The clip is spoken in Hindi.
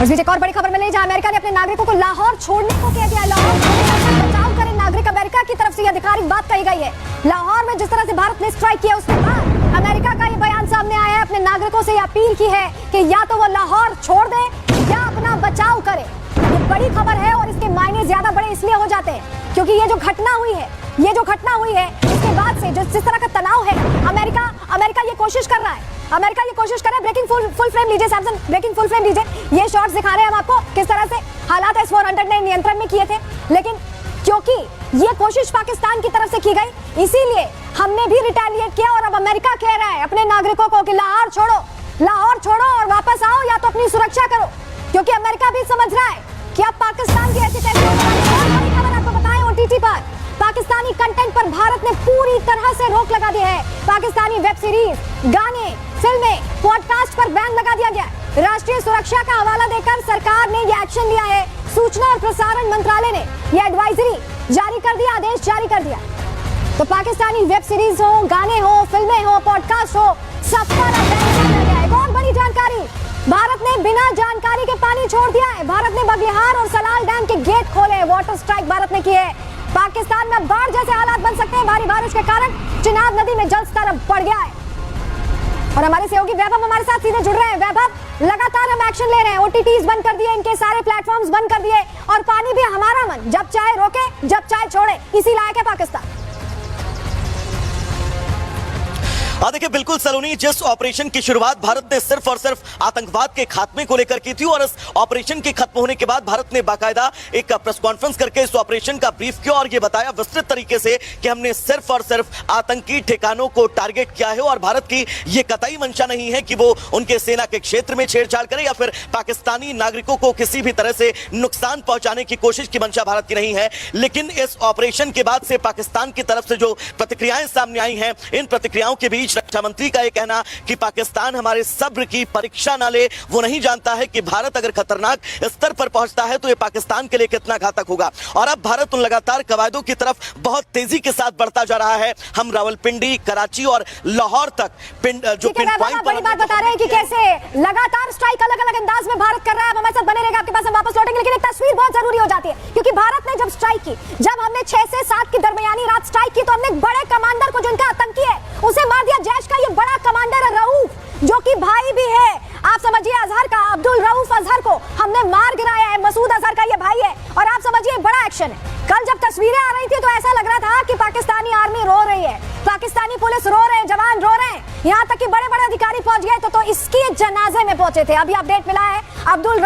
और बीच एक और बड़ी खबर मिली जहां अमेरिका ने अपने नागरिकों को लाहौर छोड़ने को कह दिया। लाहौर छोड़ने का बचाव करें नागरिक। अमेरिका की तरफ से आधिकारिक बात कही गई है। लाहौर में जिस तरह से भारत ने स्ट्राइक किया उसके बाद अमेरिका का ये बयान सामने आया है। अपने नागरिकों से अपील की है कि या तो वो लाहौर छोड़ दे या अपना बचाव करे। ये बड़ी खबर है और इसके मायने ज्यादा बड़े इसलिए हो जाते हैं क्योंकि ये जो घटना हुई है इसके बाद से जिस तरह का तनाव है, अमेरिका ये कोशिश कर रहा है। ब्रेकिंग फुल फ्रेम लीजिए सैमसन, ब्रेकिंग फुल फ्रेम लीजिए। ये शॉट्स दिखा रहे हैं हम आपको किस तरह से हालात S-400 ने नियंत्रण में किए थे, लेकिन क्योंकि ये कोशिश पाकिस्तान की तरफ से की गई इसीलिए हमने भी रिटेलिएट किया। और अब अमेरिका कह रहा है अपने नागरिकों को कि लाहौर छोड़ो और वापस आओ या तो अपनी सुरक्षा करो, क्योंकि अमेरिका भी समझ रहा है कि अब पाकिस्तान की ऐसी खबर आपको बताएं OTT पर पाकिस्तानी कंटेंट पर भारत ने पूरी तरह से रोक लगा दी है। पाकिस्तानी वेब सीरीज, गाने, फिल्में, पॉडकास्ट पर बैन लगा दिया गया है। राष्ट्रीय सुरक्षा का हवाला देकर सरकार ने यह एक्शन लिया है। सूचना और प्रसारण मंत्रालय ने यह एडवाइजरी जारी कर दिया, आदेश जारी कर दिया। तो पाकिस्तानी वेब सीरीज हो, गाने हो, फिल्में हो, पॉडकास्ट हो, सब पर बैन लगा गया है। एक और बड़ी जानकारी, भारत ने बिना जानकारी के पानी छोड़ दिया है। भारत ने बगलिहार और सलाल डैम के गेट खोले हैं। वाटर स्ट्राइक भारत ने की है। पाकिस्तान में बाढ़ जैसे हालात बन सकते हैं। भारी बारिश के कारण चिनाब नदी में जल स्तर बढ़ गया है। और हमारे सहयोगी वैभव हमारे साथ सीधे जुड़ रहे हैं। वैभव, लगातार हम एक्शन ले रहे हैं। OTTs बंद कर दिए, इनके सारे प्लेटफॉर्म्स बंद कर दिए और पानी भी हमारा मन जब चाहे रोके जब चाहे छोड़े, इसी लायक है पाकिस्तान। देखिए बिल्कुल सलोनी, जिस ऑपरेशन की शुरुआत भारत ने सिर्फ और सिर्फ आतंकवाद के खात्मे को लेकर की थी और इस ऑपरेशन के खत्म होने के बाद भारत ने बाकायदा एक प्रेस कॉन्फ्रेंस करके इस ऑपरेशन का ब्रीफ किया और यह बताया विस्तृत तरीके से कि हमने सिर्फ और सिर्फ आतंकी ठिकानों को टारगेट किया है और भारत की यह कतई मंशा नहीं है कि वो उनके सेना के क्षेत्र में छेड़छाड़ करे या फिर पाकिस्तानी नागरिकों को किसी भी तरह से नुकसान पहुंचाने की कोशिश की मंशा भारत की नहीं है। लेकिन इस ऑपरेशन के बाद से पाकिस्तान की तरफ से जो प्रतिक्रियाएं सामने आई हैं, इन प्रतिक्रियाओं के बीच रक्षा मंत्री का यह कहना कि पाकिस्तान हमारे सब्र की परीक्षा ना ले। वो नहीं जानता है कि भारत अगर खतरनाक स्तर पर पहुंचता है तो यह पाकिस्तान के लिए कितना घातक होगा। और अब भारत उन लगातार कवायदों की तरफ बहुत तेजी के साथ बढ़ता जा रहा है। हम रावलपिंडी, कराची और लाहौर तक जो पिन पॉइंट बड़ी बात बता रहे हैं कि कैसे लगातार स्ट्राइक अलग अलग अंदाज में भारत कर रहा है। हमारे साथ बने रहेगा, आपके पास हम वापस लौटेंगे। लेकिन एक तस्वीर बहुत जरूरी हो जाती है क्योंकि भारत ने जब स्ट्राइक की, जब हमने 6 से 7 की दरमियानी रात स्ट्राइक की तो हमने बड़े कमांडर को, जिनका आतंकी है, उसे मार दिया। जैश का ये बड़ा कमांडर है रऊफ, जो कि भाई भी है, आप समझिए अजहर का, अब्दुल रऊफ अजहर को हमने मार गिराया है। मसूद अजहर का ये भाई है और आप समझिए बड़ा एक्शन है। कल जब तस्वीरें आ रही थी तो ऐसा लग रहा था कि पाकिस्तानी आर्मी रो रही है, पाकिस्तानी पुलिस रो रहे हैं, जवान रो रहे हैं, यहाँ तक कि बड़े बड़े अधिकारी पहुंच गए तो इसके जनाजे में पहुंचे थे। अभी अपडेट मिला है अब्दुल